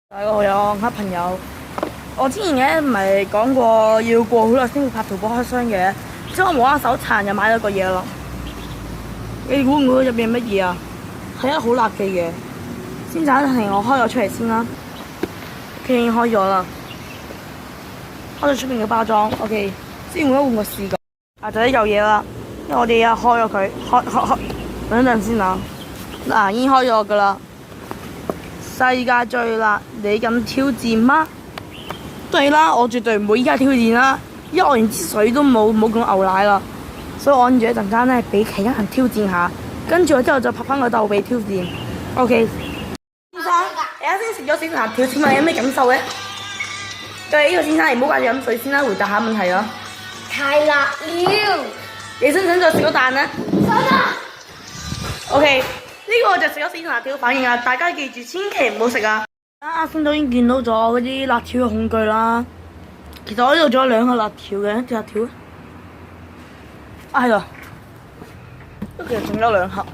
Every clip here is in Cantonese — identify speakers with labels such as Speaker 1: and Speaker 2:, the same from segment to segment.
Speaker 1: 大家好，黑朋友。我之前咧唔係講過要過好耐先會拍淘寶開箱嘅，之後我冇啦手殘又買咗個嘢咯。你估唔估入邊乜嘢啊？係一個好辣嘅嘢。先暫停我開咗出嚟先啦。佢已經開咗啦，開咗出邊嘅包裝。OK， 先換個視角。就呢嚿嘢啦，因為我哋而家開咗佢，開。等陣先啊。嗱，已經開咗噶啦。世界最辣，你敢挑戰嗎？對啦，我絕對唔會依家挑戰啦，因為我連支水都冇講牛奶啦，所以我諗住一陣間咧俾其他人挑戰下，跟住我之後再拍翻個豆俾挑戰。OK， 先生，你啱先食咗死辣條，請問你有咩感受咧？對，呢個先生，你唔好掛住飲水先啦，回答下問題啦。
Speaker 2: 太辣了！
Speaker 1: 你想唔想再食個蛋咧？
Speaker 2: 想啊
Speaker 1: OK， 呢個就食咗死辣條嘅反應啊！大家記住，千祈唔好食啊！啱先都已經見到咗嗰啲辣條嘅恐懼啦。其實我呢度仲有兩個辣條嘅，一隻辣條咧，啊係咯，其實仲有兩盒。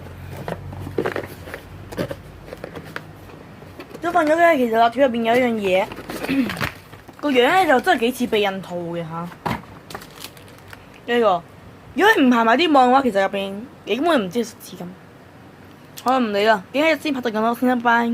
Speaker 1: 都發現咗咧，其實辣條入邊有一樣嘢，個樣咧就真係幾似避孕套嘅嚇。呢個，如果你唔行埋啲網嘅話，其實入邊你根本唔知係食紙咁。好啦，唔理啦，點解先拍到咁多先一班？